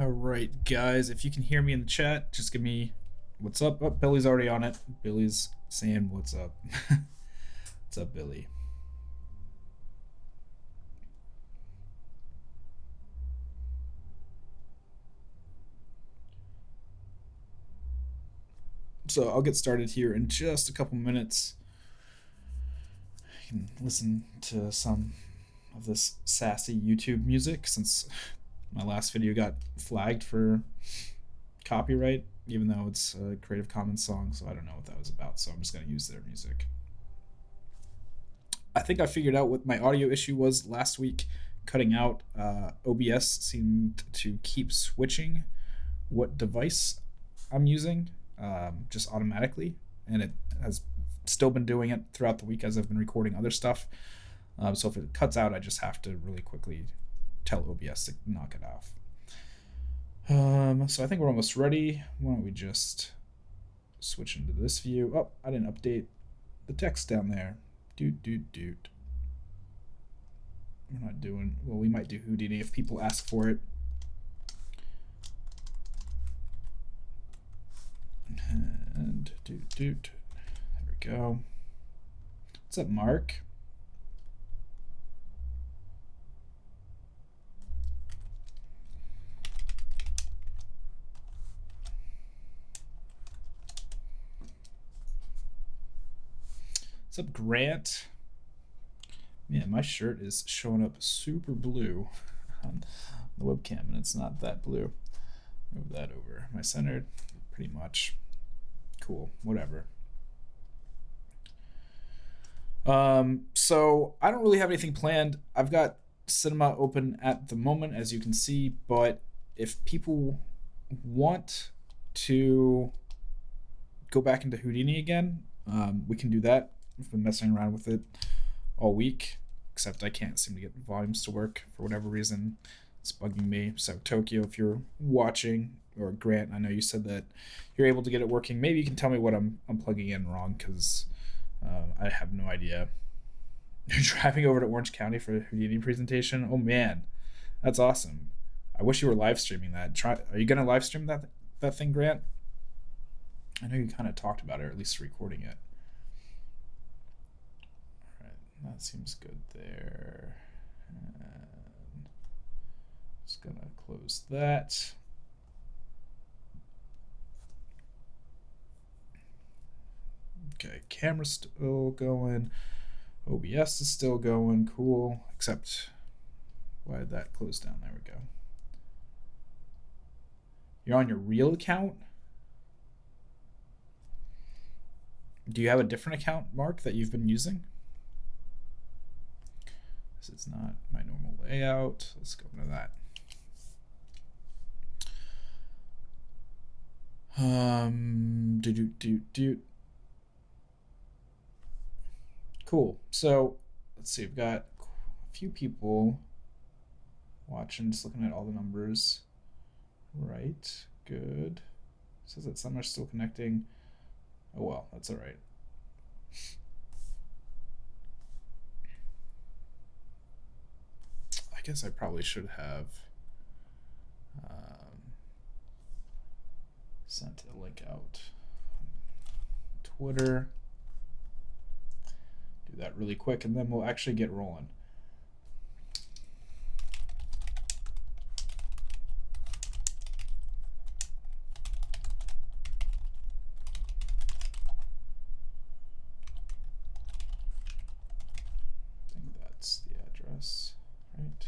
All right, guys, if you can hear me in the chat, just give me what's up. Oh, Billy's already on it. Billy's saying what's up. What's up, Billy? So I'll get started here in just a couple minutes. You can listen to some of this sassy YouTube music since my last video got flagged for copyright, even though it's a Creative Commons song, so I don't know what that was about, so I'm just going to use their music. I think I figured out what my audio issue was last week, cutting out. OBS seemed to keep switching what device I'm using just automatically, and it has still been doing it throughout the week as I've been recording other stuff. So if it cuts out, I just have to really quickly tell OBS to knock it off. So I think we're almost ready. Why don't we just switch into this view? Oh, I didn't update the text down there. We're not doing, well, we might do Houdini if people ask for it. And there we go. What's up, Mark? What's up, Grant? Man, my shirt is showing up super blue on the webcam, and it's not that blue. Move that over. Am I centered? Pretty much. Cool, whatever. So I don't really have anything planned. I've got cinema open at the moment, as you can see, but if people want to go back into Houdini again, we can do that. I've been messing around with it all week, except I can't seem to get volumes to work for whatever reason. It's bugging me. So Tokyo, if you're watching, or Grant, I know you said that you're able to get it working. Maybe you can tell me what I'm plugging in wrong, because I have no idea. You're driving over to Orange County for a Houdini presentation? Oh man, that's awesome. I wish you were live streaming that. Are you gonna live stream that thing, Grant? I know you kind of talked about it, or at least recording it. All right, that seems good there. And just gonna close that. Okay, camera's still going. OBS is still going. Cool. Except, why did that close down? There we go. You're on your real account? Do you have a different account, Mark, that you've been using? This is not my normal layout. Let's go into that. Cool. So let's see. We've got a few people watching, just looking at all the numbers. Right. Good. It says that some are still connecting. Oh well, that's all right. I guess I probably should have sent a link out on Twitter. Do that really quick, and then we'll actually get rolling. I think that's the address, right?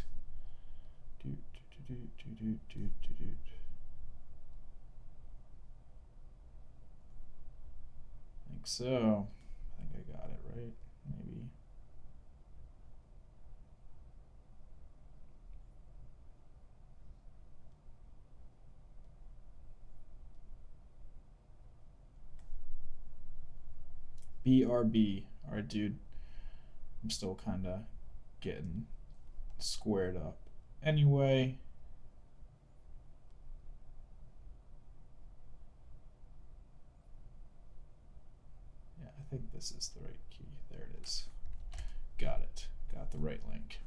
I think so. I think I got it right. Maybe. BRB. All right, dude. I'm still kind of getting squared up. Anyway. Yeah, I think this is the right key. There it is. Got it. Got the right link.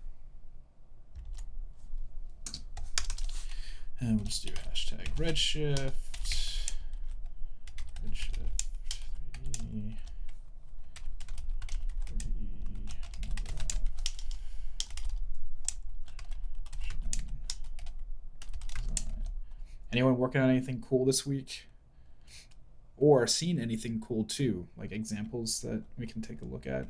And we'll just do hashtag Redshift 3D. Anyone working on anything cool this week? Or seen anything cool too? Like examples that we can take a look at?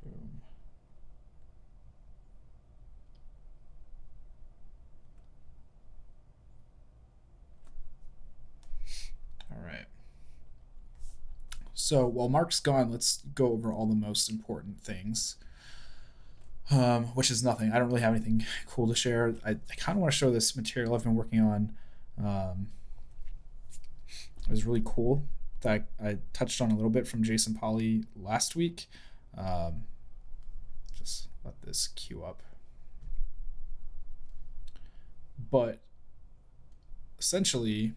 Boom. All right. So while Mark's gone, let's go over all the most important things. Which is nothing. I don't really have anything cool to share. I kind of want to show this material I've been working on. It was really cool that I touched on a little bit from Jason Polly last week. Just let this queue up. But essentially,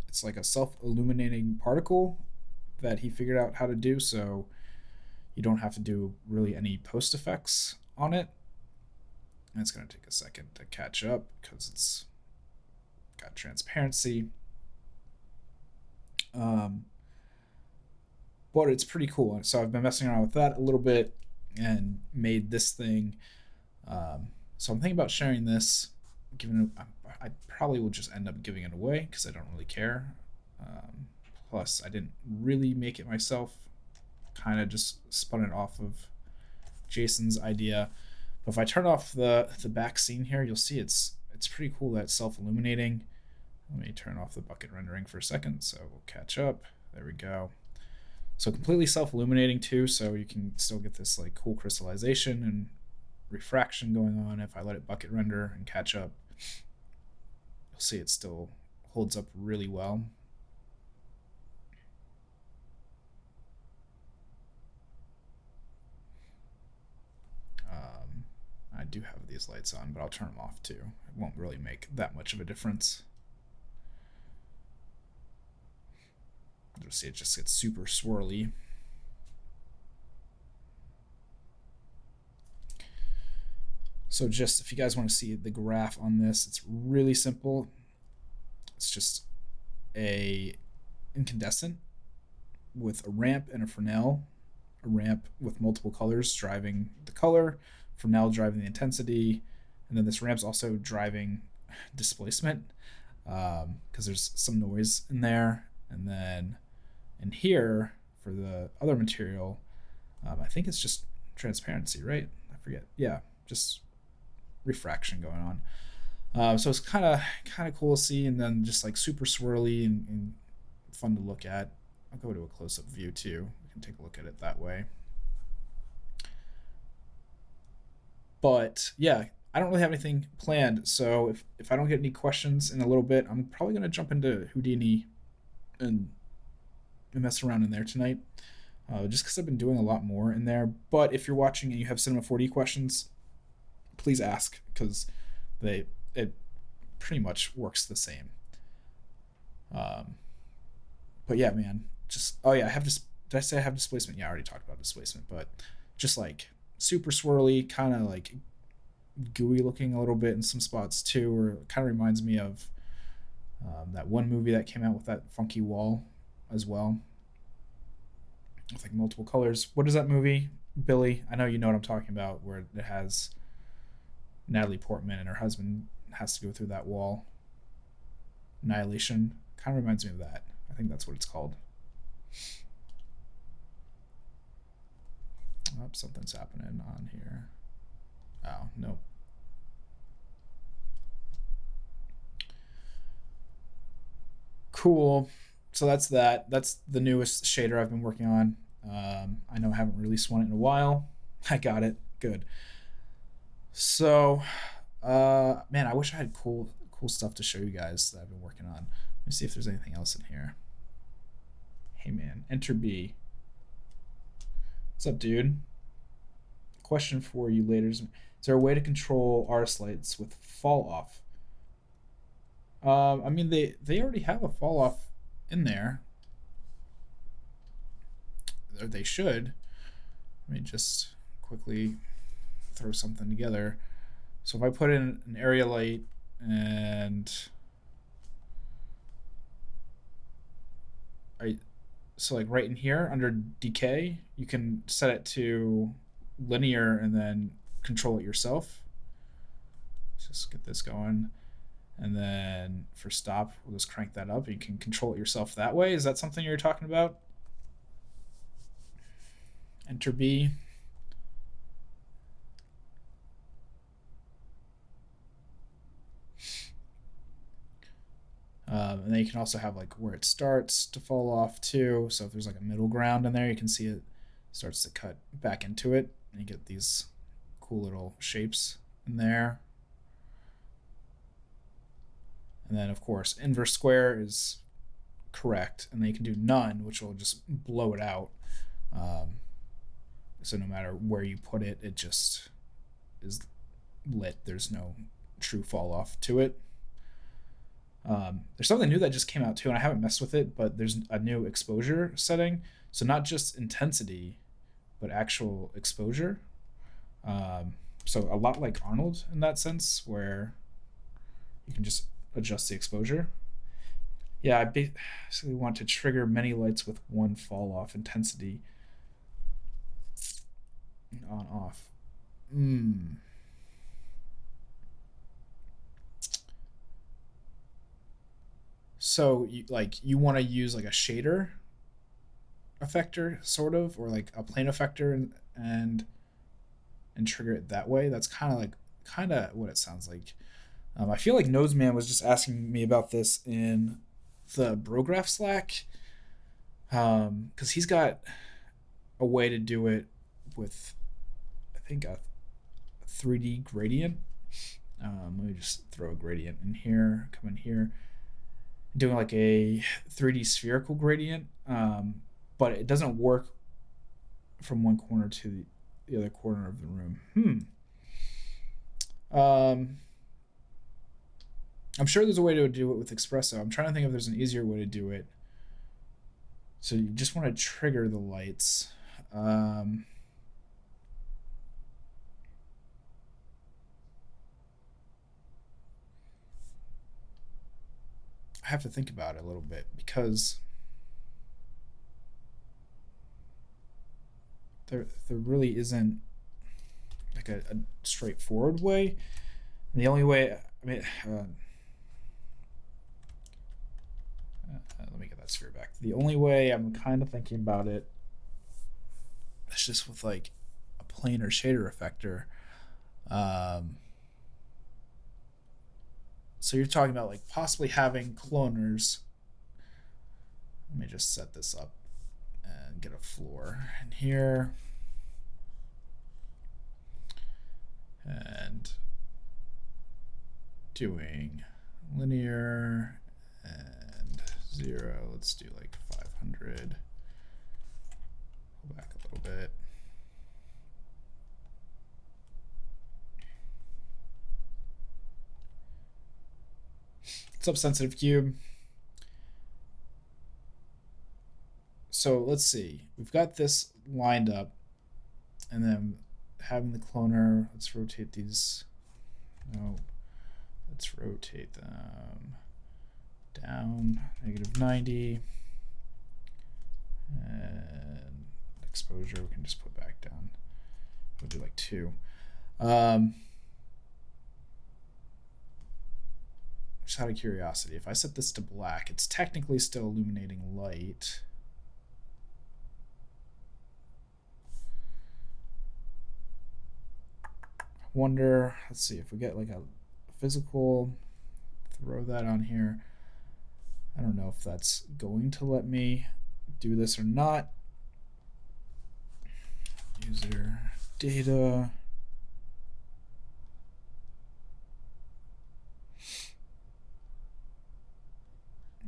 it's like a self-illuminating particle that he figured out how to do, so you don't have to do really any post effects on it. And it's going to take a second to catch up because it's got transparency. But it's pretty cool. So I've been messing around with that a little bit and made this thing. So I'm thinking about sharing this. I probably will just end up giving it away because I don't really care. Plus, I didn't really make it myself. Kind of just spun it off of Jason's idea. But if I turn off the back scene here, you'll see it's pretty cool that it's self-illuminating. Let me turn off the bucket rendering for a second so we'll catch up. There we go. So completely self-illuminating too, so you can still get this like cool crystallization and refraction going on. If I let it bucket render and catch up, you'll see it still holds up really well. I do have these lights on, but I'll turn them off too. It won't really make that much of a difference. You'll see it just gets super swirly. So just if you guys want to see the graph on this, it's really simple. It's just a incandescent with a ramp and a Fresnel. A ramp with multiple colors driving the color, Fresnel driving the intensity, and then this ramp's also driving displacement because there's some noise in there. And then in here for the other material, I think it's just transparency, right? I forget. Yeah, just refraction going on. So it's kind of cool to see, and then just like super swirly and fun to look at. I'll go to a close-up view too. We can take a look at it that way. But yeah, I don't really have anything planned. So if I don't get any questions in a little bit, I'm probably going to jump into Houdini and mess around in there tonight. Just because I've been doing a lot more in there. But if you're watching and you have Cinema 4D questions, please ask because it pretty much works the same. But yeah, man, just did I say I have displacement? Yeah, I already talked about displacement, but just like super swirly, kind of like gooey looking a little bit in some spots too, or it kind of reminds me of that one movie that came out with that funky wall as well, with like multiple colors. What is that movie, Billy? I know you know what I'm talking about, where it has Natalie Portman and her husband has to go through that wall. Annihilation. Kind of reminds me of that. I think that's what it's called. Oh, something's happening on here. Oh, nope. Cool. So that's that. That's the newest shader I've been working on. I know I haven't released one in a while. I got it. Good. So, man, I wish I had cool stuff to show you guys that I've been working on. Let me see if there's anything else in here. Hey, man, enter B. What's up, dude? Question for you later. Is there a way to control artist lights with fall off? I mean, they already have a fall off in there. Or they should. Let me just quickly throw something together. So if I put in an area light and so like right in here under decay, you can set it to linear and then control it yourself. Let's just get this going. And then for stop, we'll just crank that up. You can control it yourself that way. Is that something you're talking about? Enter B. And then you can also have like where it starts to fall off too. So if there's like a middle ground in there, you can see it starts to cut back into it. And you get these cool little shapes in there. And then of course, inverse square is correct. And then you can do none, which will just blow it out. So no matter where you put it, it just is lit. There's no true fall off to it. There's something new that just came out too, and I haven't messed with it, but there's a new exposure setting. So not just intensity, but actual exposure. So a lot like Arnold in that sense, where you can just adjust the exposure. Yeah, I basically want to trigger many lights with one fall off intensity. On off. So you want to use like a shader effector sort of, or like a plane effector and trigger it that way. That's kind of what it sounds like. I feel like Noseman was just asking me about this in the Brograph Slack, because he's got a way to do it with, I think, a 3D gradient. Let me just throw a gradient in here, come in here, doing like a 3D spherical gradient, but it doesn't work from one corner to the other corner of the room. I'm sure there's a way to do it with Espresso. I'm trying to think if there's an easier way to do it. So you just want to trigger the lights. I have to think about it a little bit, because there really isn't like a straightforward way. And the only way, I mean, let me get that sphere back. The only way I'm kind of thinking about it is just with like a planar shader effector. So you're talking about like possibly having cloners. Let me just set this up and get a floor in here. And doing linear and 0. Let's do like 500. Go back a little bit. What's up, Sensitive Cube? So let's see. We've got this lined up, and then having the cloner. Let's rotate these. No, let's rotate them down -90, and exposure we can just put back down. We'll do like 2. Just out of curiosity, if I set this to black, it's technically still illuminating light. Wonder, let's see if we get like a physical, throw that on here. I don't know if that's going to let me do this or not. User data.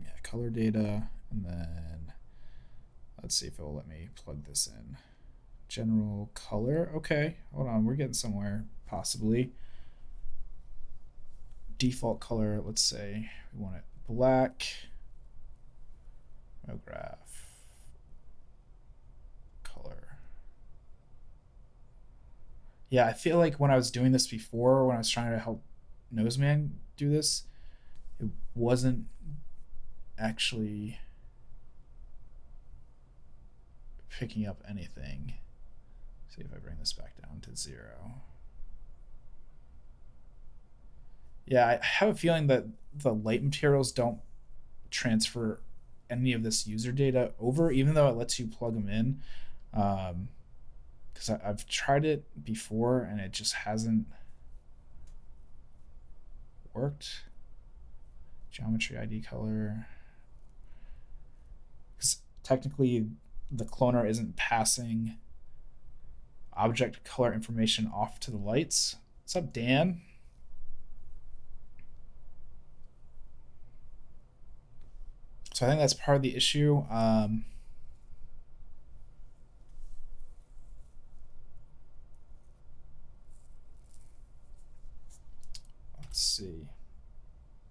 Yeah, color data, and then let's see if it will let me plug this in. General color. Okay, hold on, we're getting somewhere. Possibly. Default color, let's say we want it black. Graph color. Yeah, I feel like when I was doing this before, when I was trying to help Noseman do this, it wasn't actually picking up anything. See if I bring this back down to 0. Yeah, I have a feeling that the light materials don't transfer any of this user data over, even though it lets you plug them in. Because I've tried it before and it just hasn't worked. Geometry ID color. Because technically the cloner isn't passing object color information off to the lights. What's up, Dan? So I think that's part of the issue. Let's see.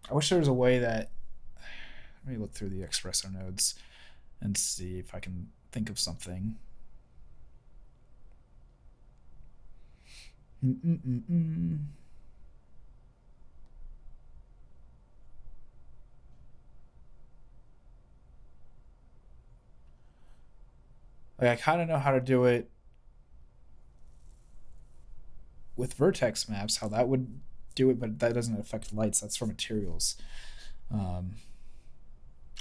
I wish there was a way that, let me look through the Espresso nodes and see if I can think of something. Like, I kind of know how to do it with vertex maps, how that would do it, but that doesn't affect lights. That's for materials. And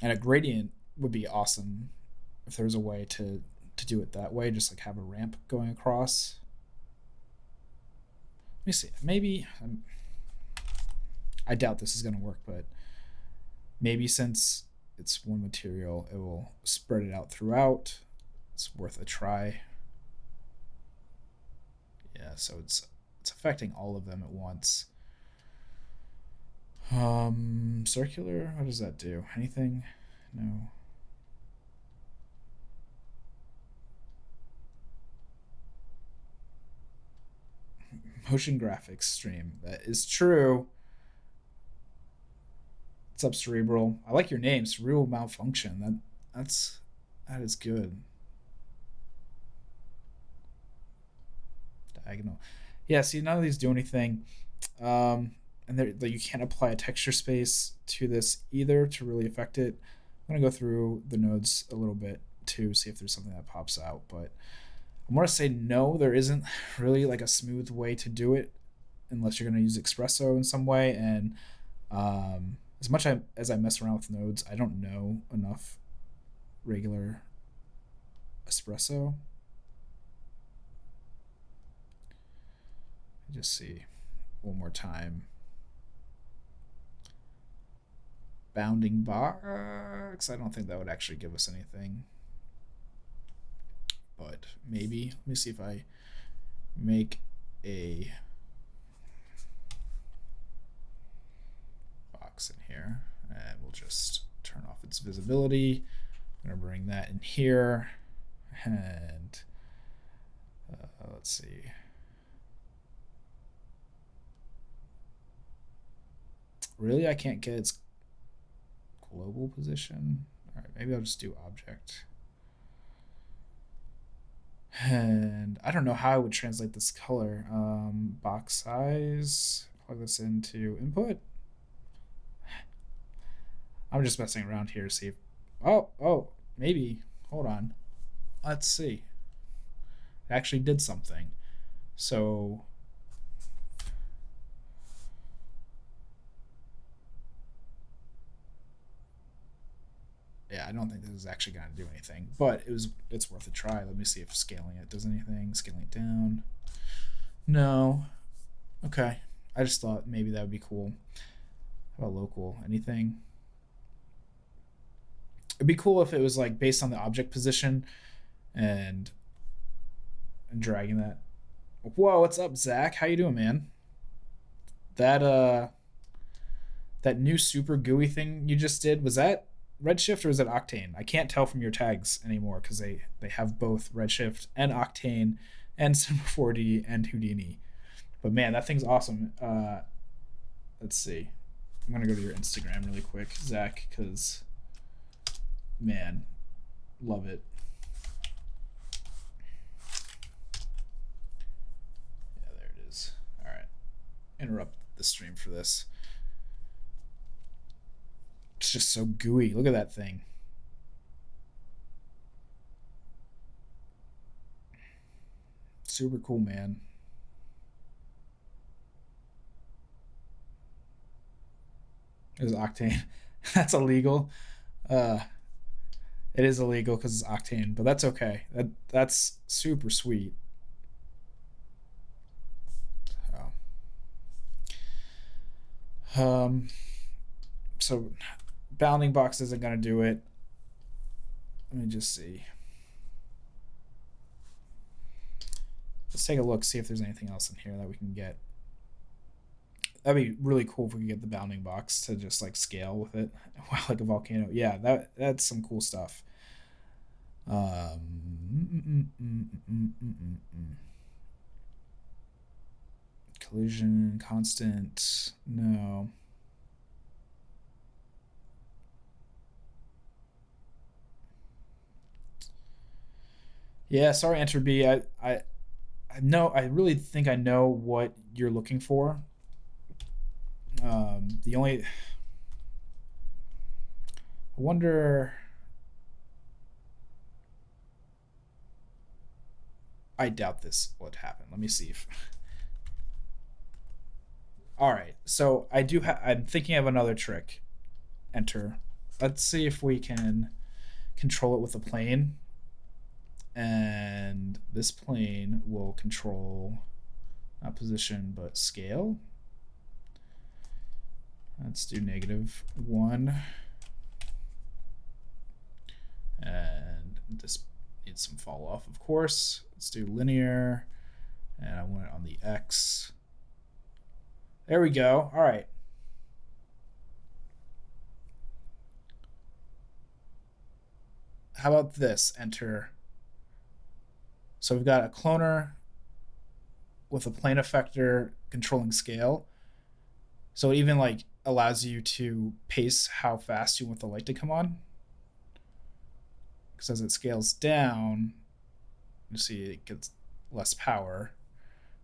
a gradient would be awesome if there was a way to do it that way, just like have a ramp going across. Let me see. Maybe I doubt this is going to work, but maybe since it's one material, it will spread it out throughout. It's worth a try. Yeah, so it's affecting all of them at once. Circular, what does that do? Anything? No. Motion graphics stream. That is true. What's up, Cerebral? I like your name, Cerebral Malfunction. That is good. Diagonal. Yeah, see, none of these do anything. And you can't apply a texture space to this either to really affect it. I'm going to go through the nodes a little bit to see if there's something that pops out, but I'm going to say no, there isn't really like a smooth way to do it unless you're going to use Espresso in some way. And as much as I mess around with nodes, I don't know enough regular Espresso. Just see one more time. Bounding box. I don't think that would actually give us anything, but maybe. Let me see if I make a box in here, and we'll just turn off its visibility. I'm gonna bring that in here, and let's see. Really, I can't get its global position. All right, maybe I'll just do object. And I don't know how I would translate this color. Box size, plug this into input. I'm just messing around here to see if, oh, maybe, hold on. Let's see. It actually did something. So yeah, I don't think this is actually going to do anything, but it's worth a try. Let me see if scaling it does anything. Scaling it down. No. Okay. I just thought maybe that would be cool. How about local? Anything? It'd be cool if it was like based on the object position and dragging that. Whoa, what's up, Zach? How you doing, man? That new super gooey thing you just did, was that Redshift or is it Octane? I can't tell from your tags anymore because they have both Redshift and Octane and Cinema 4D and Houdini. But man, that thing's awesome. Let's see. I'm gonna go to your Instagram really quick, Zach, because man, love it. Yeah, interrupt the stream for this. It's just so gooey. Look at that thing. Super cool, man. Is Octane. That's illegal. It is illegal because it's Octane, but that's okay. That's super sweet. So bounding box isn't gonna do it. Let me just see. Let's take a look, see if there's anything else in here that we can get. That'd be really cool if we could get the bounding box to just like scale with it. Wow, like a volcano. Yeah, that's some cool stuff. Collision constant. No. Yeah, sorry, Enter B. I know. I really think I know what you're looking for. The only, I wonder. I doubt this would happen. Let me see if. All right, so I do. I'm thinking of another trick. Enter. Let's see if we can control it with a plane. And this plane will control not position but scale. Let's do -1. And this needs some fall off, of course. Let's do linear. And I want it on the X. There we go. All right. How about this? Enter. So we've got a cloner with a plane effector controlling scale. So it even like allows you to pace how fast you want the light to come on. Because as it scales down, you see it gets less power.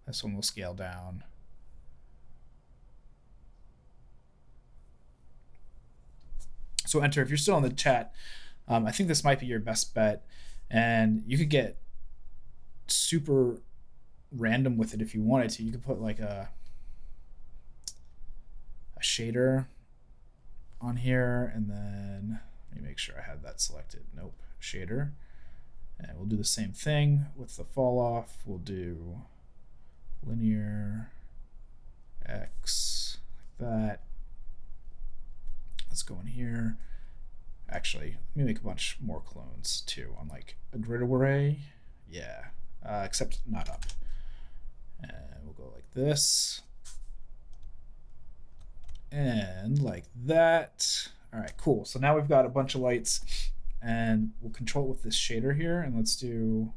This one will scale down. So Enter, if you're still in the chat, I think this might be your best bet. And you could get super random with it if you wanted to. You could put like a shader on here, and then let me make sure I had that selected. Nope, shader. And we'll do the same thing with the fall off. We'll do linear X like that. Let's go in here. Actually, let me make a bunch more clones too on like a grid array. Yeah, except not up. And we'll go like this. And like that. All right, cool. So now we've got a bunch of lights, and we'll control it with this shader here. And let's do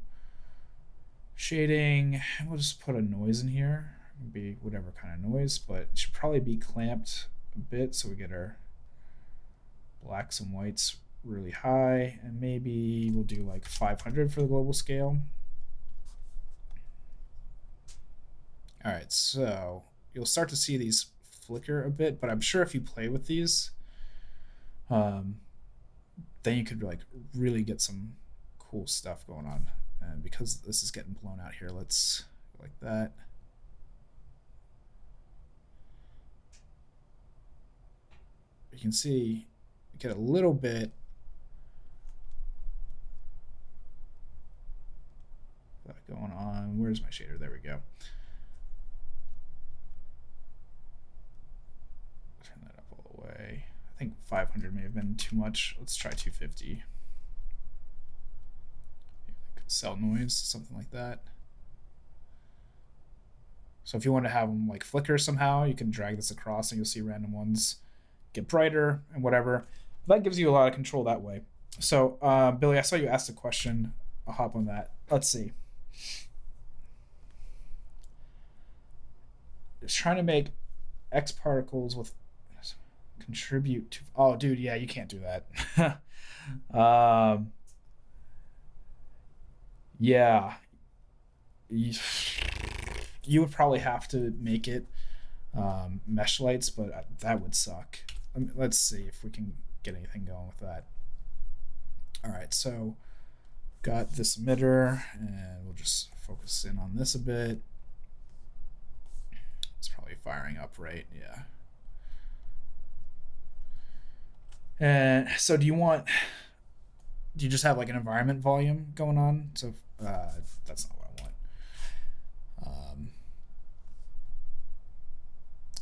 shading. We'll just put a noise in here. It'll be whatever kind of noise, but it should probably be clamped a bit so we get our blacks and whites really high. And maybe we'll do like 500 for the global scale. All right, so you'll start to see these flicker a bit, but I'm sure if you play with these, then you could like really get some cool stuff going on. And because this is getting blown out here, let's go like that. You can see you get a little bit going on. Where's my shader? There we go. Turn that up all the way. I think 500 may have been too much. Let's try 250. Like cell noise, something like that. So if you want to have them like flicker somehow, you can drag this across and you'll see random ones get brighter and whatever. That gives you a lot of control that way. So Billy, I saw you asked a question. I'll hop on that. Let's see. Just trying to make X particles with contribute to. Oh, dude, yeah, you can't do that. Yeah, you would probably have to make it mesh lights, but that would suck. Let's see if we can get anything going with that. All right, so got this emitter, and we'll just focus in on this a bit. It's probably firing up, right? Yeah. And so do you just have like an environment volume going on? So that's not what I want.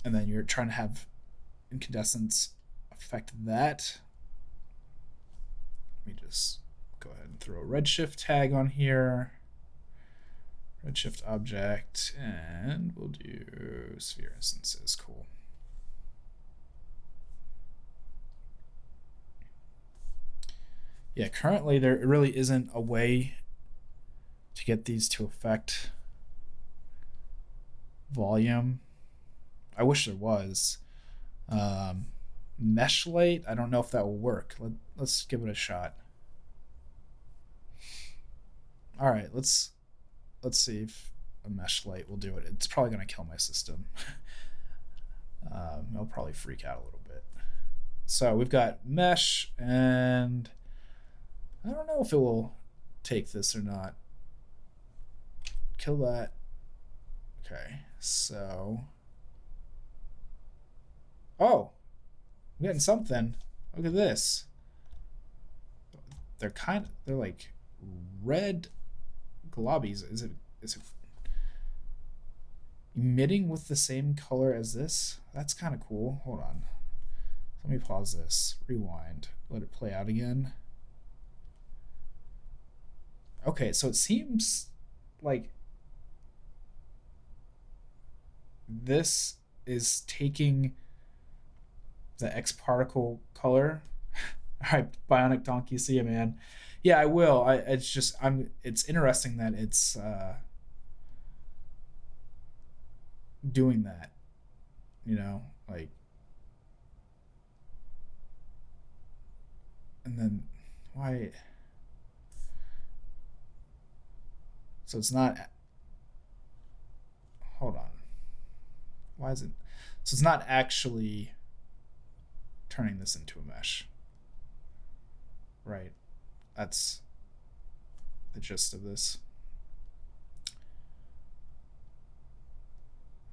And then you're trying to have incandescence affect that. Let me just go ahead and throw a Redshift tag on here. Redshift object, and we'll do sphere instances. Cool. Yeah, currently there really isn't a way to get these to affect volume. I wish there was. Mesh light, I don't know if that will work. Let's give it a shot. All right, let's see if a mesh light will do it. It's probably going to kill my system. I'll probably freak out a little bit. So we've got mesh, and I don't know if it will take this or not. Kill that. Okay, so... Oh, I'm getting something. Look at this. They're like red globbies. Is it emitting with the same color as this? That's kind of cool. Hold on. Let me pause this. Rewind. Let it play out again. Okay, so it seems like this is taking the X particle color. All right, Bionic Donkey, see you, man. Yeah, I will. It's interesting that it's doing that. You know, like, and then why? So it's not. Hold on. Why is it? So it's not actually turning this into a mesh. Right. That's the gist of this.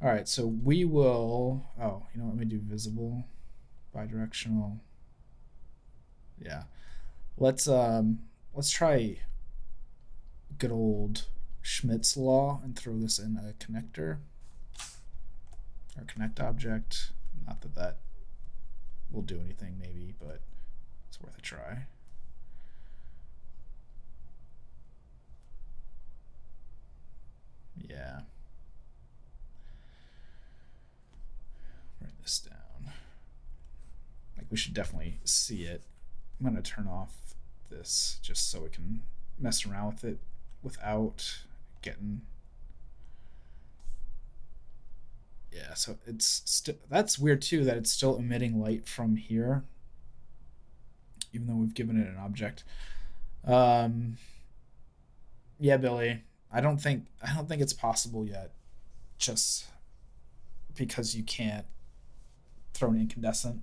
All right, so we will, let me do visible, bidirectional. Yeah. Let's try good old Schmidt's law and throw this in a connector or connect object. Not that will do anything maybe, but it's worth a try. Yeah. Write this down. Like, we should definitely see it. I'm going to turn off this just so we can mess around with it without getting... Yeah, so it's that's weird too, that it's still emitting light from here, even though we've given it an object. Yeah, Billy, I don't think it's possible yet, just because you can't throw an incandescent.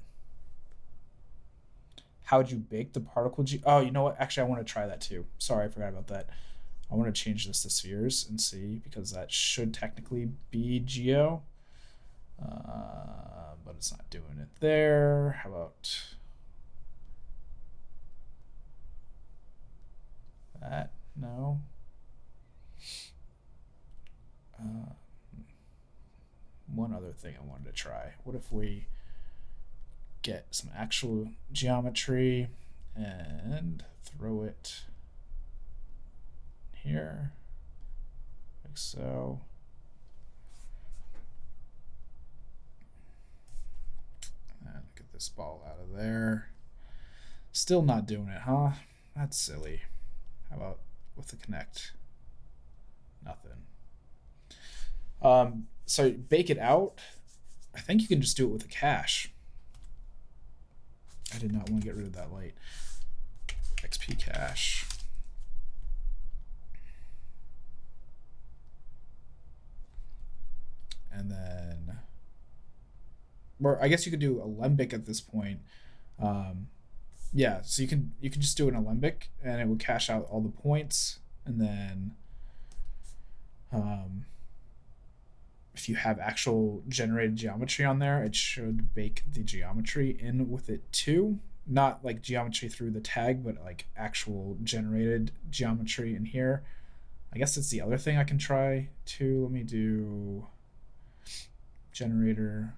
How would you bake the particle Oh, you know what? Actually, I want to try that too. Sorry, I forgot about that. I want to change this to spheres and see, because that should technically be geo. But it's not doing it there. How about that? No. One other thing I wanted to try. What if we get some actual geometry and throw it here, like so. And get this ball out of there. Still not doing it, huh? That's silly. How about with the connect? Nothing. So bake it out. I think you can just do it with a cache. I did not want to get rid of that light. XP cache. And then or I guess you could do alembic at this point. Yeah, so you can just do an alembic and it will cache out all the points, and then if you have actual generated geometry on there, it should bake the geometry in with it too. Not like geometry through the tag, but like actual generated geometry in here. I guess that's the other thing I can try too. Let me do generator.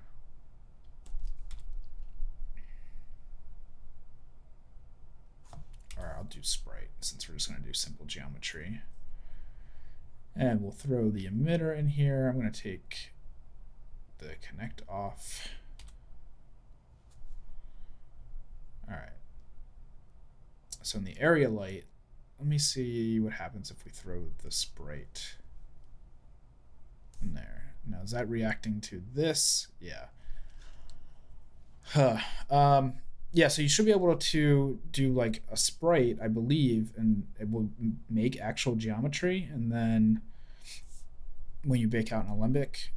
Or I'll do sprite since we're just going to do simple geometry. And we'll throw the emitter in here. I'm going to take the connect off. All right. So in the area light, let me see what happens if we throw the sprite in there. Now, is that reacting to this? Yeah. Yeah, so you should be able to do like a sprite, I believe, and it will make actual geometry. And then when you bake out an alembic,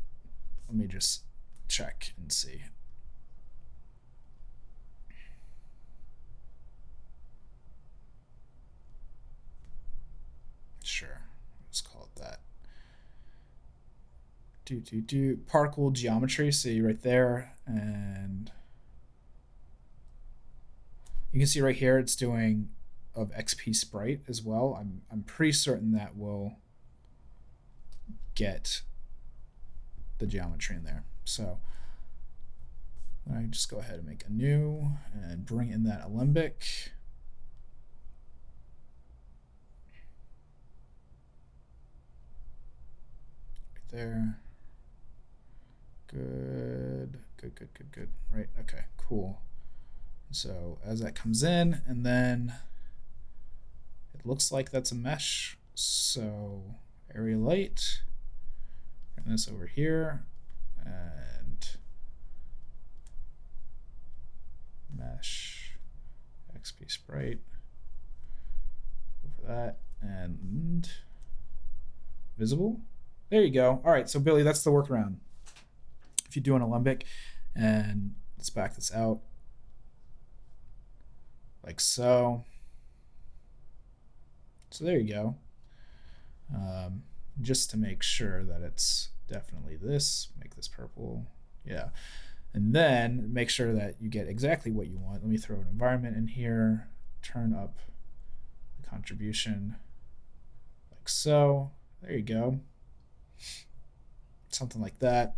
let me just check and see. Sure, let's call it that. Particle geometry, see right there, and you can see right here it's doing of XP sprite as well. I'm pretty certain that will get the geometry in there. So I just go ahead and make a new and bring in that alembic. Right there. Good. Right, okay, cool. So as that comes in, and then it looks like that's a mesh. So area light, bring this over here, and mesh XP sprite. Go for that, and visible. There you go. All right, so Billy, that's the workaround. If you do an alembic, and let's back this out like so. So there you go. Just to make sure that it's definitely this, make this purple. Yeah. And then make sure that you get exactly what you want. Let me throw an environment in here, turn up the contribution like so. There you go. Something like that.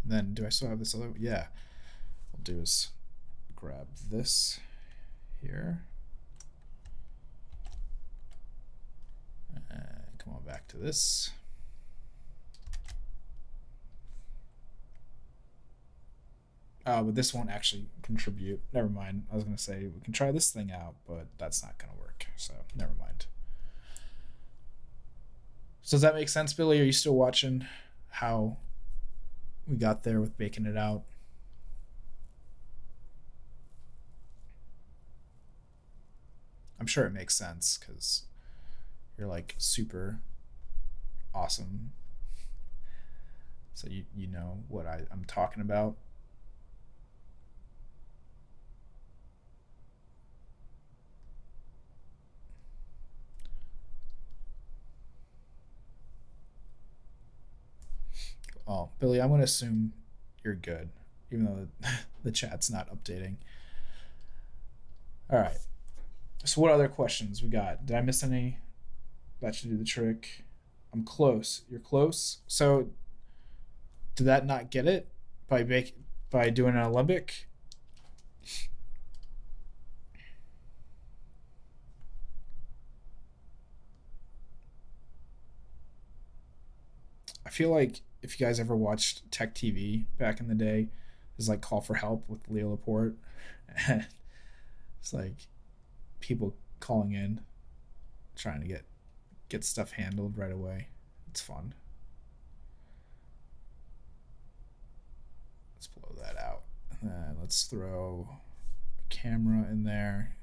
And then do I still have this other? Yeah. What I'll do is grab this here. And come on back to this. But this won't actually contribute. Never mind. I was going to say we can try this thing out, but that's not going to work. So never mind. So does that make sense, Billy? Are you still watching how we got there with baking it out? I'm sure it makes sense because you're like super awesome. So you know what I'm talking about. Oh, Billy, I'm going to assume you're good, even though the chat's not updating. All right. So what other questions we got? Did I miss any? That should do the trick. I'm close. You're close. So did that not get it by doing an alembic? I feel like if you guys ever watched Tech TV back in the day, there's like Call for Help with Leo Laporte, and it's like people calling in, trying to get stuff handled right away. It's fun. Let's blow that out. And then let's throw a camera in there.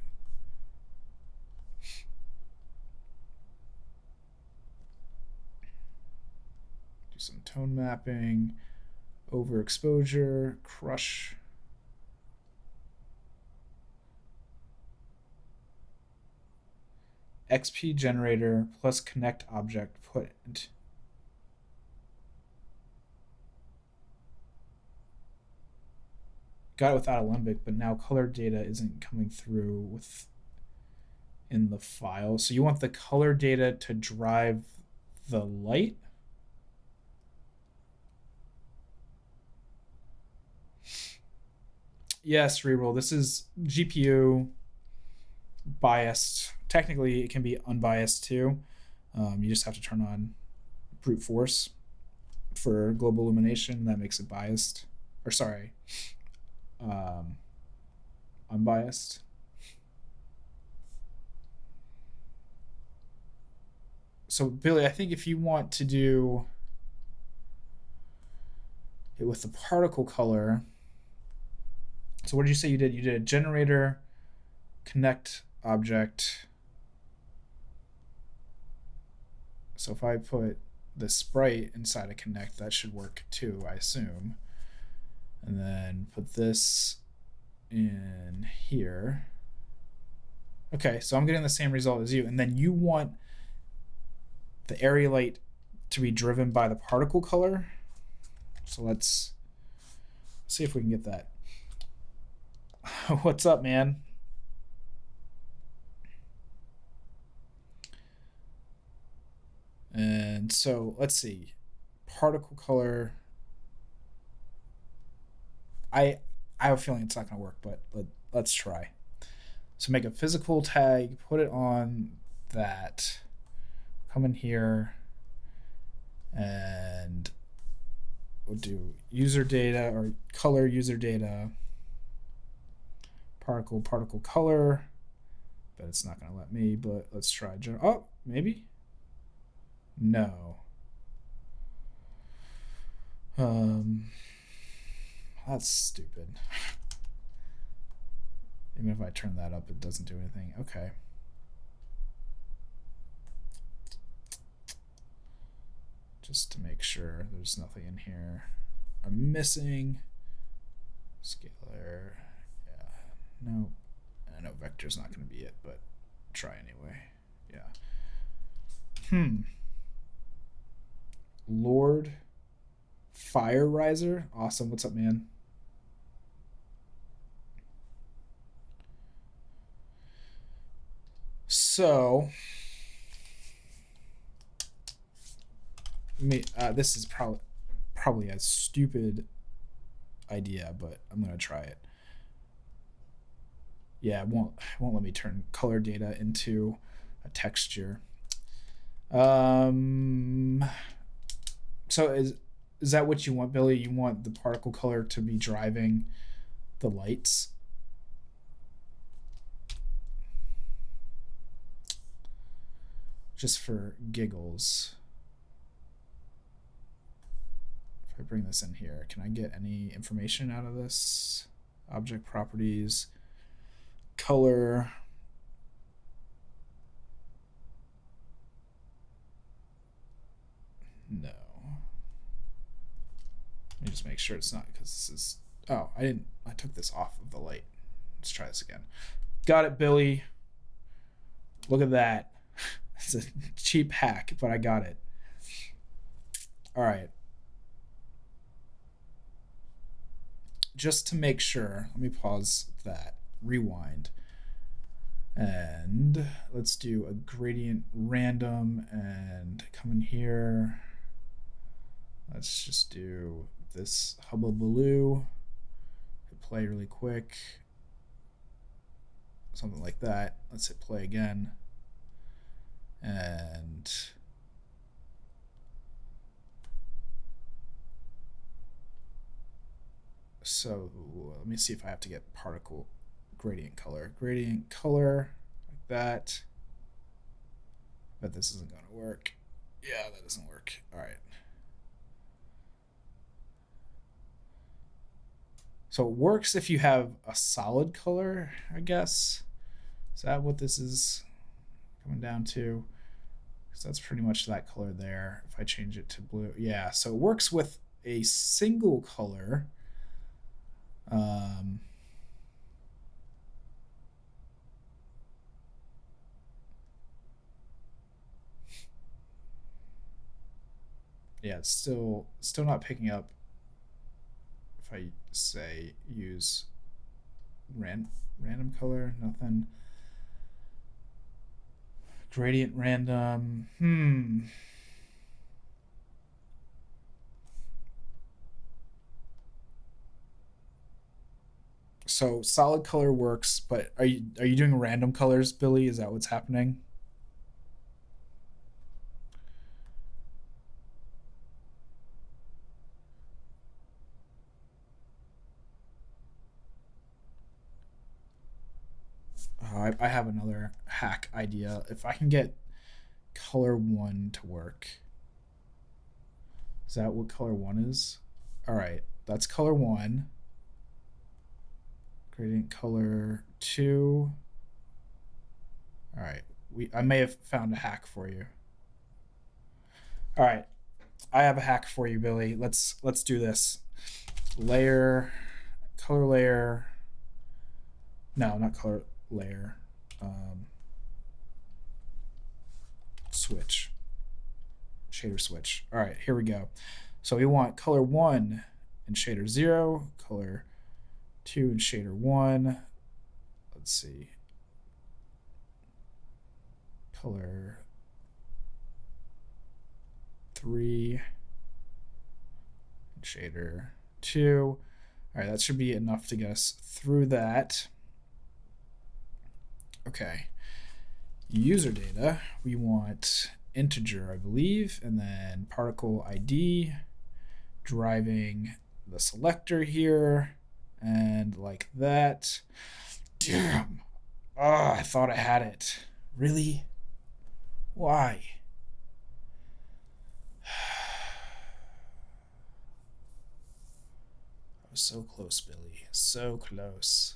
Do some tone mapping, overexposure, crush. XP generator plus connect object put into. Got it without Alembic, but now color data isn't coming through with in the file. So you want the color data to drive the light? Yes, reroll. This is GPU biased. Technically, it can be unbiased too. You just have to turn on brute force for global illumination. That makes it biased. Or sorry, unbiased. So Billy, I think if you want to do it with the particle color, so what did you say you did? You did a generator, connect object. So if I put the sprite inside a connect, that should work too, I assume. And then put this in here. Okay, so I'm getting the same result as you. And then you want the area light to be driven by the particle color. So let's see if we can get that. What's up, man? And so let's see. Particle color. I have a feeling it's not going to work, but let's try. So make a physical tag, put it on that. Come in here and we'll do user data or color user data. Particle color. But it's not going to let me, but let's try. Oh, maybe? No. That's stupid. Even if I turn that up, it doesn't do anything. Okay. Just to make sure there's nothing in here I'm missing. Scalar. Yeah. No. I know vector's not going to be it, but try anyway. Yeah. Lord Fire Riser. Awesome. What's up, man? So, this is probably a stupid idea, but I'm gonna try it. Yeah, it won't let me turn color data into a texture. So is that what you want, Billy? You want the particle color to be driving the lights? Just for giggles. If I bring this in here, can I get any information out of this? Object properties, color. No. Let me just make sure it's not, because this is, oh, I took this off of the light. Let's try this again. Got it, Billy. Look at that. It's a cheap hack, but I got it. All right. Just to make sure, let me pause that, rewind. And let's do a gradient random and come in here. Let's just do this hubble-baloo. Hit play really quick. Something like that. Let's hit play again. And so let me see if I have to get particle gradient color like that. But this isn't going to work. Yeah, that doesn't work. All right. So it works if you have a solid color, I guess. Is that what this is coming down to? So that's pretty much that color there. If I change it to blue, yeah. So it works with a single color. Yeah, it's still not picking up. If I say use random color, nothing. Gradient random. So solid color works, but are you doing random colors, Billy? Is that what's happening? Oh, I have another hack idea. If I can get color 1 to work. Is that what color 1 is? All right, that's color 1. Gradient color 2. All right, I may have found a hack for you. All right, I have a hack for you, Billy. Let's do this. Layer, color layer. No, not color layer. Switch. Shader switch. All right, here we go. So we want color 1 in shader 0, color 2 in shader 1. Let's see. Color 3 in shader 2. All right, that should be enough to get us through that. Okay. User data, we want integer, I believe, and then particle ID, driving the selector here, and like that. Damn. Oh, I thought I had it. Really? Why? I was so close, Billy. So close.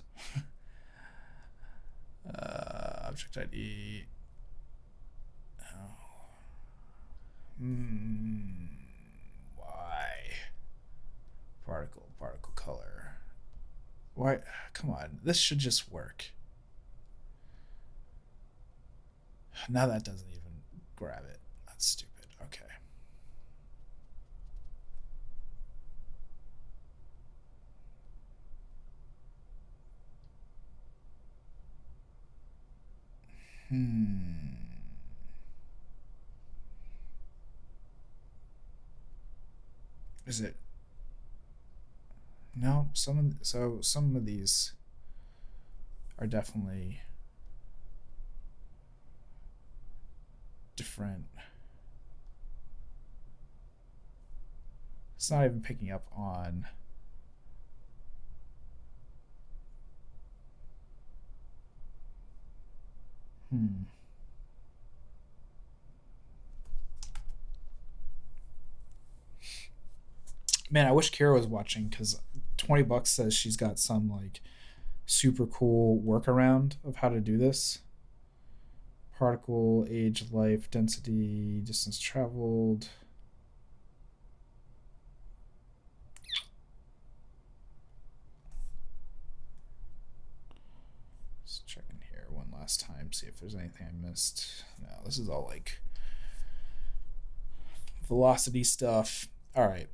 Object ID. Oh. Why? Particle color. Why? Come on. This should just work. Now that doesn't even grab it. That's stupid. Okay. Is it? No, some of these are definitely different. It's not even picking up on. Man, I wish Kara was watching, because $20 says she's got some like super cool workaround of how to do this. Particle, age, life, density, distance traveled. Just checking here one last time, see if there's anything I missed. No, this is all like velocity stuff. All right.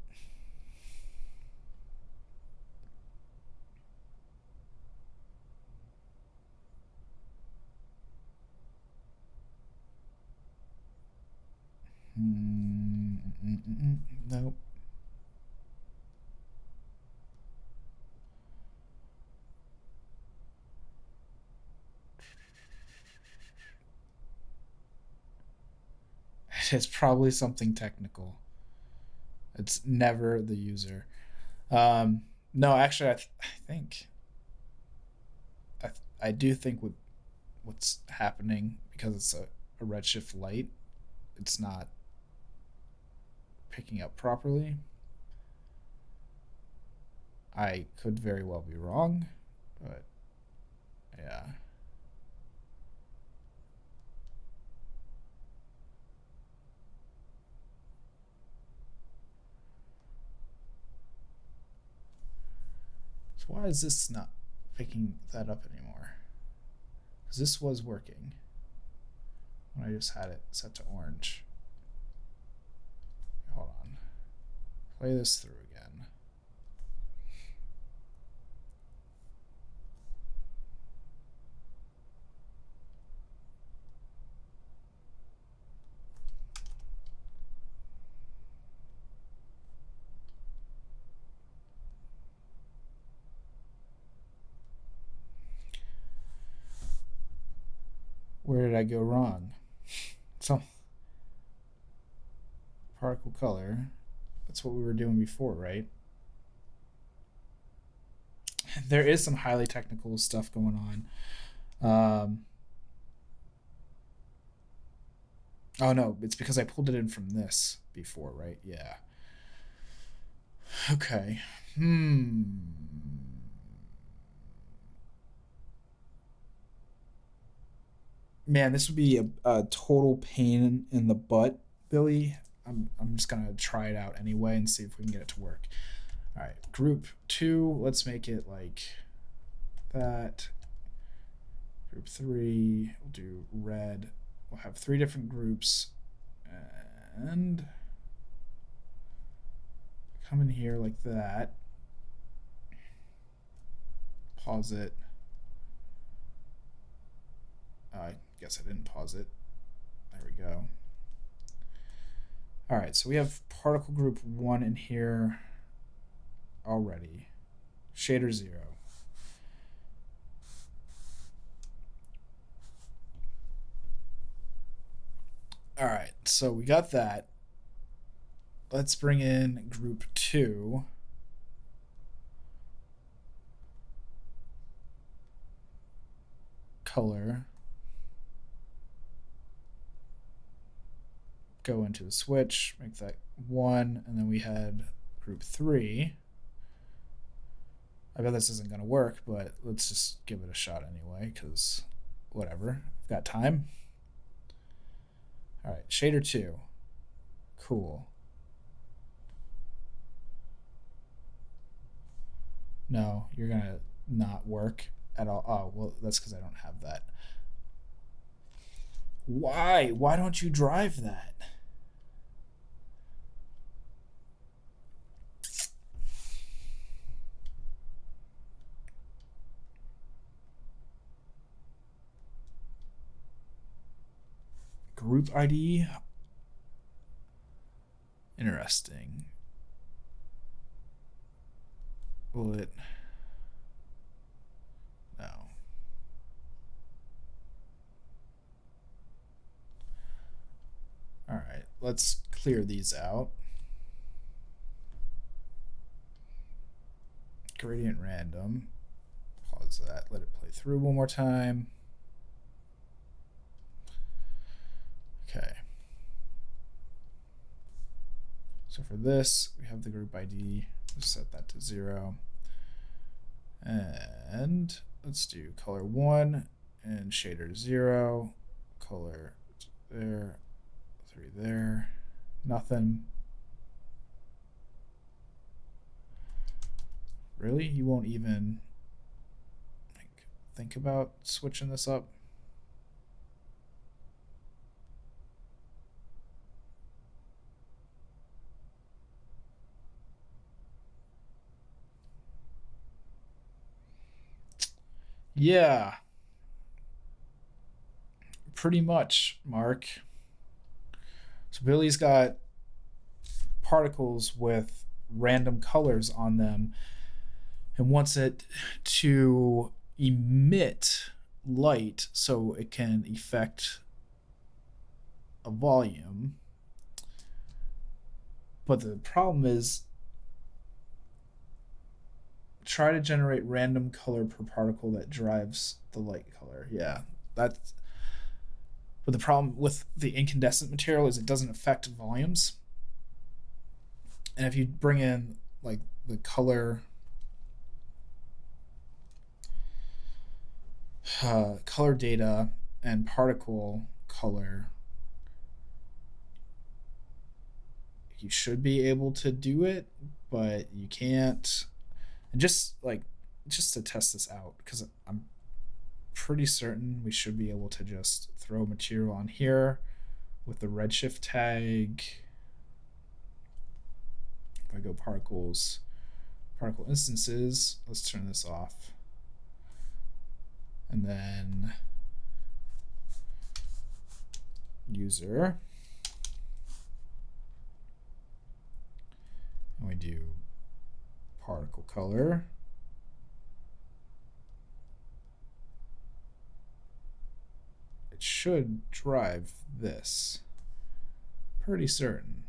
Nope. It's probably something technical. It's never the user. No, actually, I think I do think what's happening, because it's a Redshift Lite, it's not picking up properly. I could very well be wrong, but yeah. why is this not picking that up anymore? Because this was working when I just had it set to orange. Hold on. Play this through again. Where did I go wrong? So, particle color. That's what we were doing before, right? There is some highly technical stuff going on. Oh no, it's because I pulled it in from this before, right? Yeah. Okay. Man, this would be a total pain in the butt, Billy. I'm just gonna try it out anyway and see if we can get it to work. All right, group 2. Let's make it like that. Group 3. We'll do red. We'll have 3 different groups, and come in here like that. Pause it. I guess I didn't pause it. There we go. All right, so we have particle group 1 in here already. Shader 0. All right, so we got that. Let's bring in group 2. Color. Go into the switch, make that 1, and then we had group 3. I bet this isn't going to work, but let's just give it a shot anyway, because whatever. I've got time. All right, shader 2. Cool. No, you're going to not work at all. Oh, well, that's because I don't have that. Why? Why don't you drive that? Group ID. Interesting. Will it? No. All right, let's clear these out. Gradient random. Pause that. Let it play through one more time. Okay. So for this, we have the group ID. Let's set that to 0. And let's do color 1 and shader 0. Color there. 3 there. Nothing. Really? You won't even think about switching this up? Yeah. Pretty much, Mark. So Billy's got particles with random colors on them and wants it to emit light so it can affect a volume. But the problem is, try to generate random color per particle that drives the light color. Yeah, that's. But the problem with the incandescent material is it doesn't affect volumes. And if you bring in like the color data and particle color, you should be able to do it, but you can't. And just like just to test this out, because I'm pretty certain we should be able to just throw material on here with the Redshift tag. If I go particles, particle instances, let's turn this off. And then user, and we do particle color. It should drive this. Pretty certain.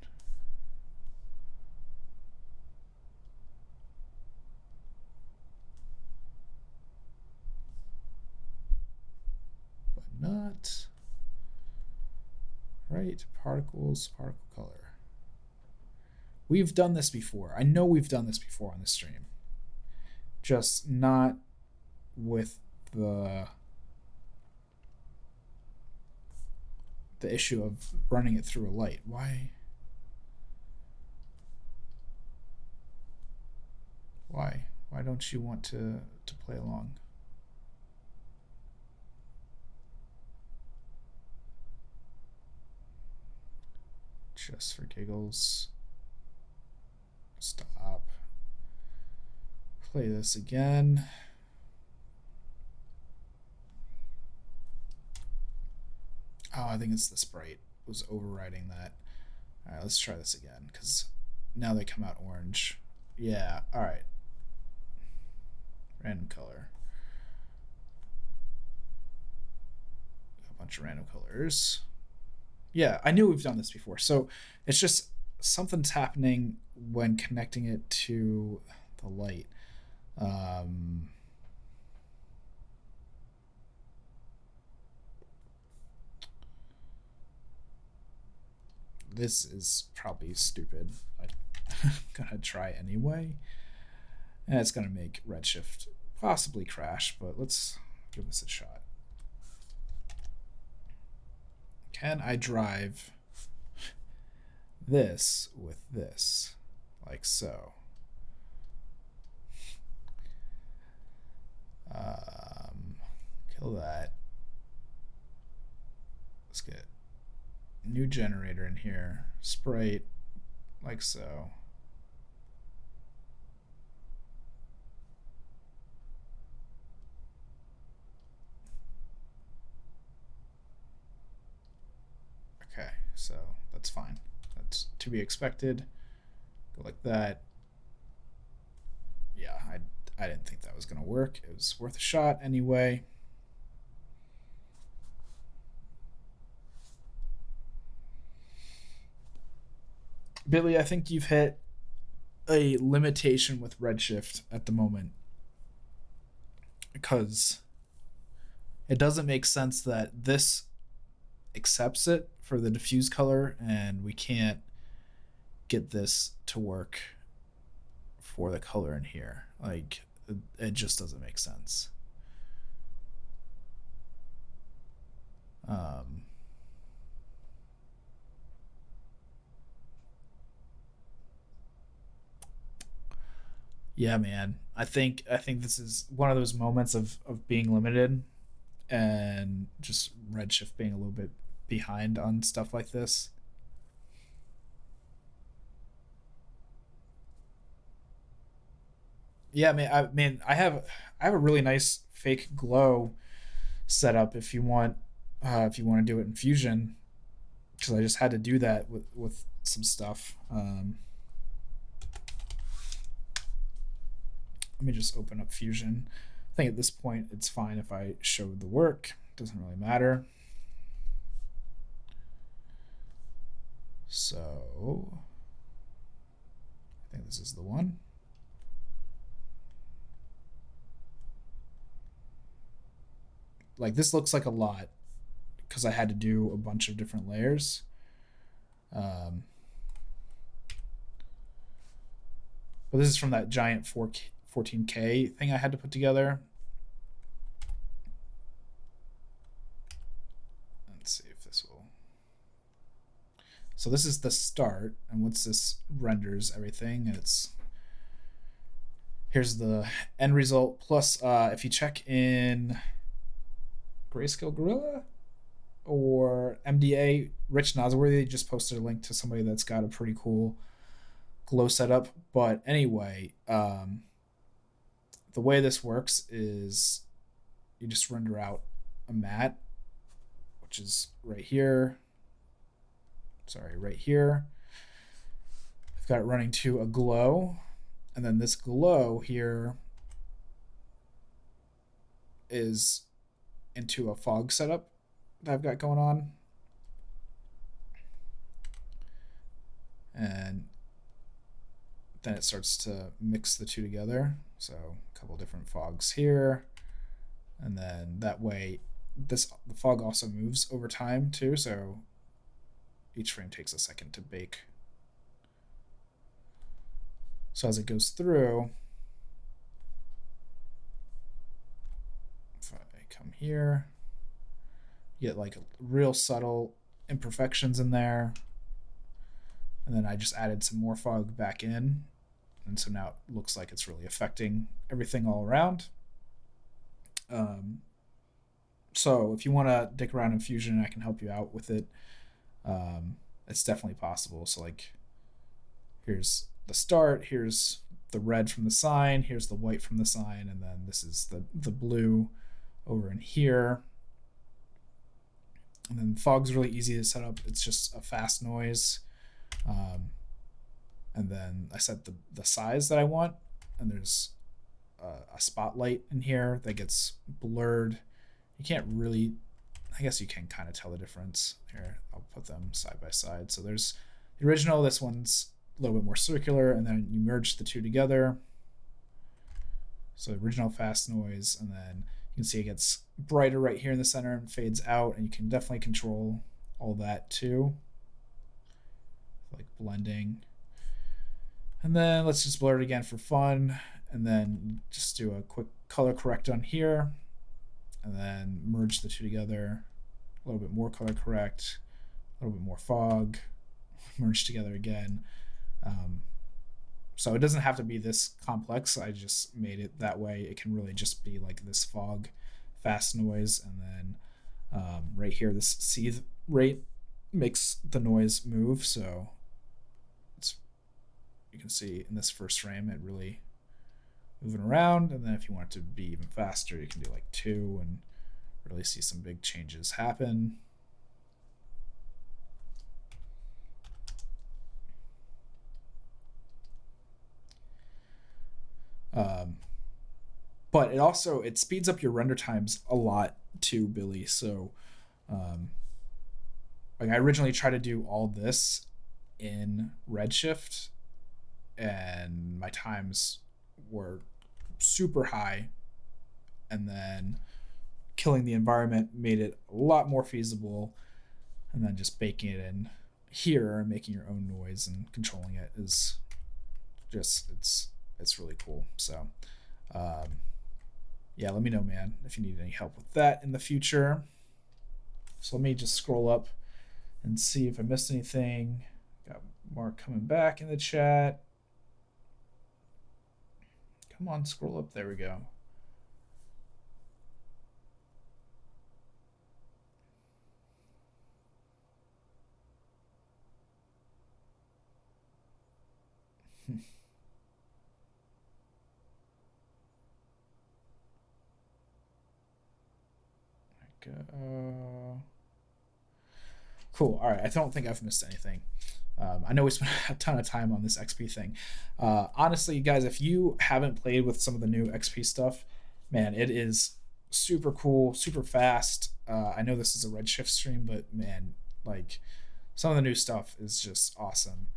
But not. Right, particles, particle color. We've done this before. I know we've done this before on the stream. Just not with the issue of running it through a light. Why? Why don't you want to play along? Just for giggles. Stop. Play this again. Oh, I think it's the sprite was overriding that. All right, let's try this again, because now they come out orange. Yeah, all right. Random color. A bunch of random colors. Yeah, I knew we've done this before. So it's just something's happening when connecting it to the light. This is probably stupid. I'm gonna try anyway. And it's gonna make Redshift possibly crash, but let's give this a shot. Can I drive this with this? Like so. Kill that. Let's get new generator in here. Sprite, like so. Okay, so that's fine. That's to be expected. Go like that. Yeah, I didn't think that was gonna work. It was worth a shot anyway. Billy, I think you've hit a limitation with Redshift at the moment, because it doesn't make sense that this accepts it for the diffuse color and we can't get this to work for the color in here. Like, it just doesn't make sense. Yeah, man. I think this is one of those moments of being limited and just Redshift being a little bit behind on stuff like this. Yeah, I have a really nice fake glow setup if you want to do it in Fusion, because I just had to do that with some stuff. Let me just open up Fusion. I think at this point it's fine if I show the work. Doesn't really matter. So I think this is the one. Like, this looks like a lot because I had to do a bunch of different layers. But this is from that giant 14K thing I had to put together. Let's see if this will. So this is the start, and once this renders everything, and it's Here's the end result. Plus, if you check in Grayscale Gorilla or MDA, Rich Nosworthy just posted a link to somebody that's got a pretty cool glow setup. But anyway, the way this works is you just render out a matte, which is right here. Sorry, right here. I've got it running to a glow, and then this glow here is into a fog setup that I've got going on. And then it starts to mix the two together. So a couple different fogs here. And then that way, the fog also moves over time too. So each frame takes a second to bake. So as it goes through, if I come here, you get like real subtle imperfections in there. And then I just added some more fog back in. And so now it looks like it's really affecting everything all around. So if you want to dick around in Fusion, I can help you out with it. It's definitely possible. So like, here's the start, here's the red from the sign, here's the white from the sign, and then this is the blue over in here. And then fog's really easy to set up. It's just a fast noise. And then I set the size that I want, and there's a spotlight in here that gets blurred. You can't really, I guess you can kind of tell the difference. Here, I'll put them side by side. So there's the original, this one's a little bit more circular, and then you merge the two together. So original fast noise, and then you can see it gets brighter right here in the center and fades out, and you can definitely control all that too. Like blending. And then let's just blur it again for fun, and then just do a quick color correct on here, and then merge the two together. A little bit more color correct, a little bit more fog, merge together again. So it doesn't have to be this complex. I just made it that way. It can really just be like this fog, fast noise, and then right here, this seethe rate makes the noise move. So you can see in this first frame, it really moving around. And then if you want it to be even faster, you can do like 2 and really see some big changes happen. But it speeds up your render times a lot too, Billy. So like I originally tried to do all this in Redshift, and my times were super high, and then killing the environment made it a lot more feasible, and then just baking it in here and making your own noise and controlling it is just it's really cool. So yeah, let me know, man, if you need any help with that in the future. So let me just scroll up and see if I missed anything. Got Mark coming back in the chat. Come on, scroll up. There we go. Cool. All right. I don't think I've missed anything. I know we spent a ton of time on this XP thing. Honestly, guys, if you haven't played with some of the new XP stuff, man, it is super cool, super fast. I know this is a Redshift stream, but man, like some of the new stuff is just awesome.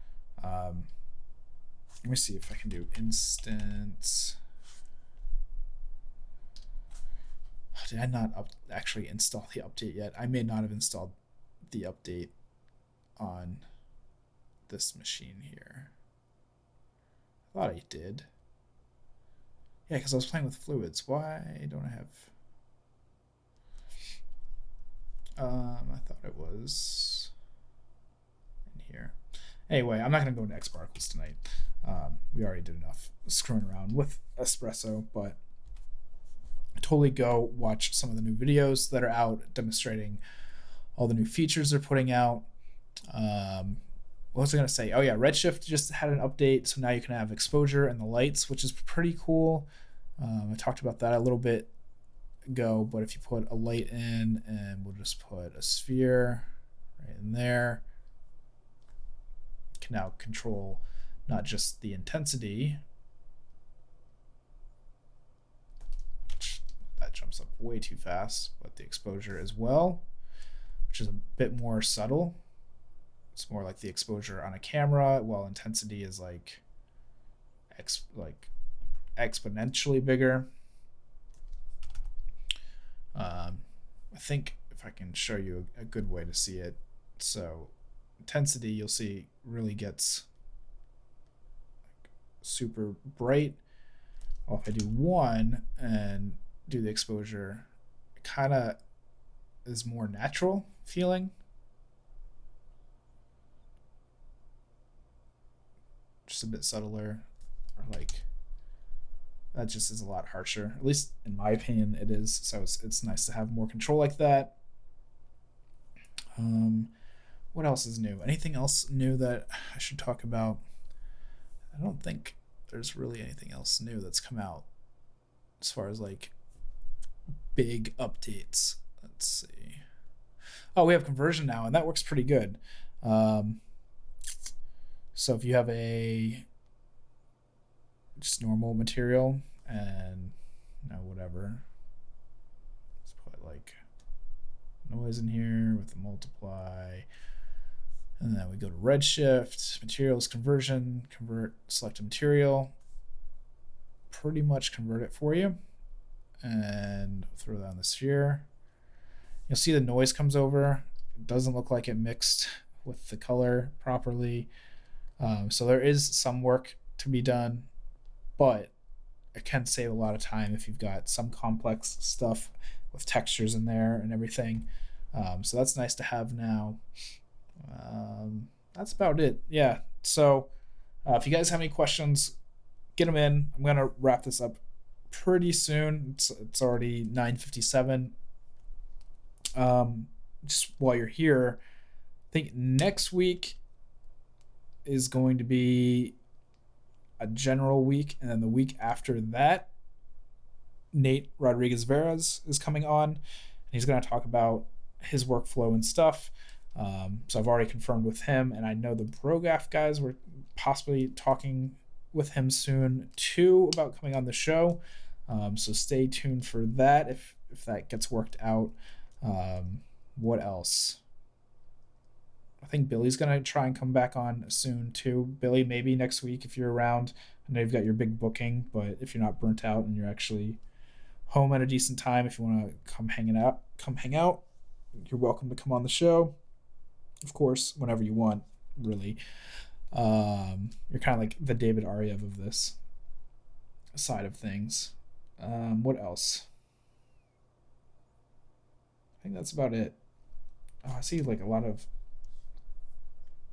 Let me see if I can do instance. Did I not actually install the update yet? I may not have installed the update on this machine here. I thought I did. Yeah, because I was playing with fluids. Why don't I have... I thought it was in here. Anyway, I'm not going to go into X particles tonight. We already did enough screwing around with espresso, but totally go watch some of the new videos that are out demonstrating all the new features they're putting out. What was I going to say? Oh yeah, Redshift just had an update, so now you can have exposure and the lights, which is pretty cool. I talked about that a little bit ago, but if you put a light in, and we'll just put a sphere right in there, you can now control not just the intensity, that jumps up way too fast, but the exposure as well, which is a bit more subtle. It's more like the exposure on a camera, while intensity is like exponentially bigger. I think if I can show you a good way to see it. So intensity, you'll see, really gets super bright. Well, if I do 1 and do the exposure, it kind of is more natural feeling. Just a bit subtler, or like that just is a lot harsher. At least in my opinion, it is. So it's nice to have more control like that. What else is new? Anything else new that I should talk about? I don't think there's really anything else new that's come out as far as like big updates. Let's see. Oh, we have conversion now, and that works pretty good. So if you have a just normal material and whatever, let's put like noise in here with the multiply, and then we go to Redshift, materials conversion, convert selected material, pretty much convert it for you, and throw that on the sphere. You'll see the noise comes over. It doesn't look like it mixed with the color properly. So there is some work to be done, but it can save a lot of time if you've got some complex stuff with textures in there and everything. So that's nice to have now. That's about it. Yeah. So if you guys have any questions, get them in. I'm going to wrap this up pretty soon. It's already 9:57. Just while you're here, I think next week is going to be a general week, and then the week after that, Nate Rodriguez Veras is coming on, and he's going to talk about his workflow and stuff. So I've already confirmed with him, and I know the Brogaf guys were possibly talking with him soon too about coming on the show. So stay tuned for that if that gets worked out. What else? I think Billy's going to try and come back on soon too. Billy, maybe next week if you're around. I know you've got your big booking, but if you're not burnt out and you're actually home at a decent time, if you want to come hang out, you're welcome to come on the show. Of course, whenever you want, really. You're kind of like the David Ariev of this side of things. What else? I think that's about it. Oh, I see like a lot of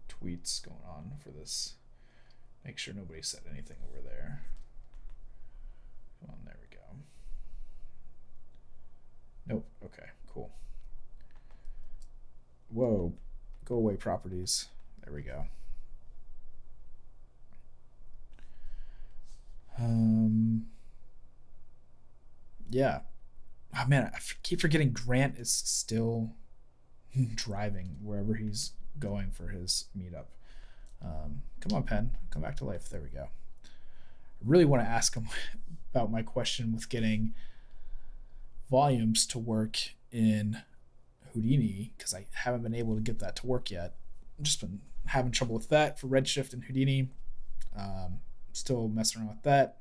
tweets going on for this. Make sure nobody said anything over there. Come on, there we go. Nope. Okay, cool. Whoa, go away properties. There we go. Yeah. Oh man, I keep forgetting Grant is still driving wherever he's going for his meetup. Come on, Pen, come back to life. There we go. I really want to ask him about my question with getting volumes to work in Houdini, because I haven't been able to get that to work yet. I've just been having trouble with that for Redshift and Houdini. Still messing around with that.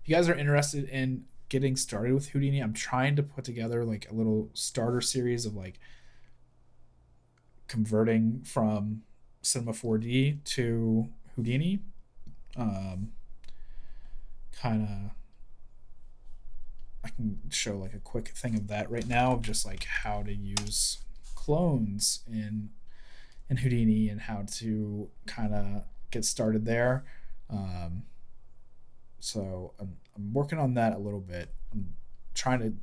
If you guys are interested in getting started with Houdini, I'm trying to put together like a little starter series of like converting from Cinema 4D to Houdini. Kind of, I can show like a quick thing of that right now, of just like how to use clones in in Houdini and how to kind of get started there. Um, so I'm working on that a little bit. I'm trying to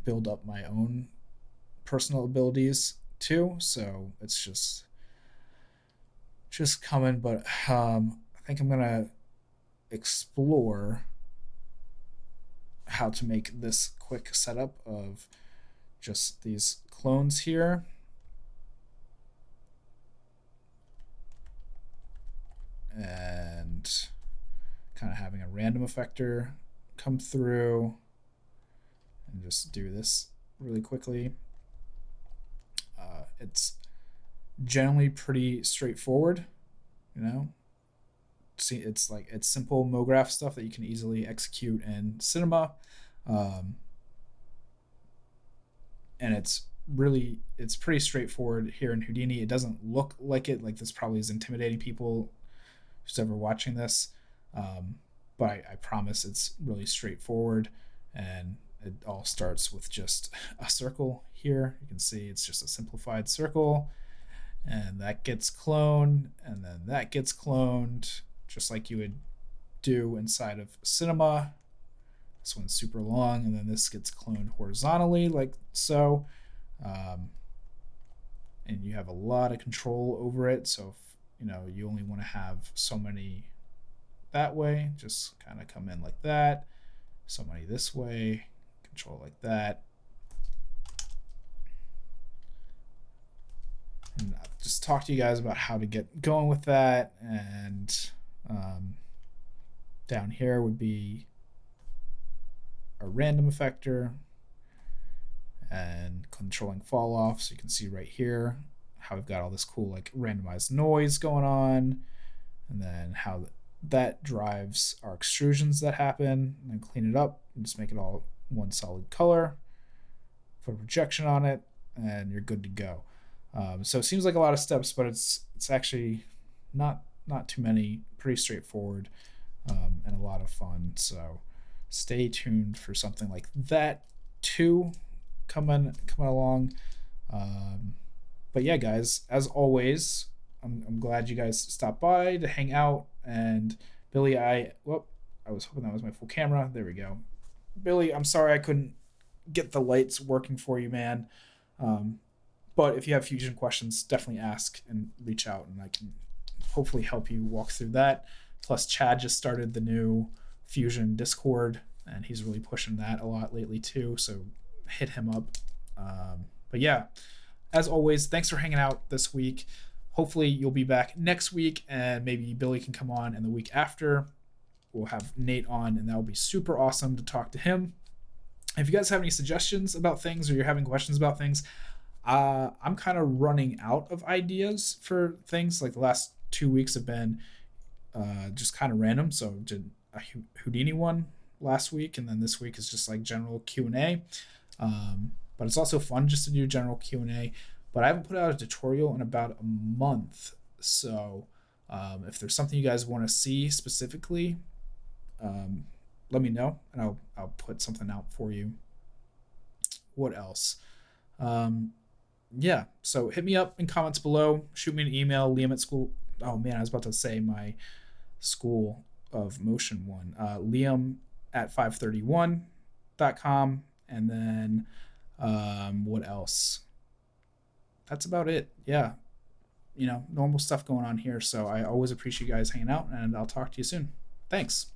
build up my own personal abilities too. So it's just coming, but I think I'm gonna explore how to make this quick setup of just these clones here. And kind of having a random effector come through and just do this really quickly. It's generally pretty straightforward, you know. See, it's like it's simple MoGraph stuff that you can easily execute in Cinema, um, and it's pretty straightforward here in Houdini. It doesn't look like it. Like this probably is intimidating people who's ever watching this, um, but I promise it's really straightforward, and it all starts with just a circle here. You can see it's just a simplified circle, and that gets cloned, and then that gets cloned, just like you would do inside of Cinema. This one's super long, and then this gets cloned horizontally, like so. Um, and you have a lot of control over it. So if you only want to have so many that way, just kind of come in like that. So many this way, control like that. And I'll just talk to you guys about how to get going with that. And down here would be a random effector and controlling fall off. So you can see right here how we've got all this cool like randomized noise going on, and then how that drives our extrusions that happen, and then clean it up and just make it all one solid color, put a projection on it, and you're good to go. So it seems like a lot of steps, but it's actually not too many. Pretty straightforward, and a lot of fun. So stay tuned for something like that too coming along. But yeah, guys, as always, I'm glad you guys stopped by to hang out. And Billy, I was hoping that was my full camera. There we go. Billy, I'm sorry I couldn't get the lights working for you, man. But if you have Fusion questions, definitely ask and reach out, and I can hopefully help you walk through that. Plus, Chad just started the new Fusion Discord, and he's really pushing that a lot lately too. So hit him up. But yeah, as always, thanks for hanging out this week. Hopefully you'll be back next week, and maybe Billy can come on, and the week after we'll have Nate on, and that'll be super awesome to talk to him. If you guys have any suggestions about things, or you're having questions about things, I'm kind of running out of ideas for things. Like the last 2 weeks have been just kind of random. So did a Houdini one last week, and then this week is just like general Q&A. But it's also fun just to do general Q&A. But I haven't put out a tutorial in about a month. So if there's something you guys want to see specifically, let me know, and I'll put something out for you. What else? Yeah, so hit me up in comments below. Shoot me an email, Liam at school. Oh man, I was about to say my School of Motion one. Liam at 531.com. And then what else? That's about it. Yeah, normal stuff going on here. So I always appreciate you guys hanging out, and I'll talk to you soon. Thanks.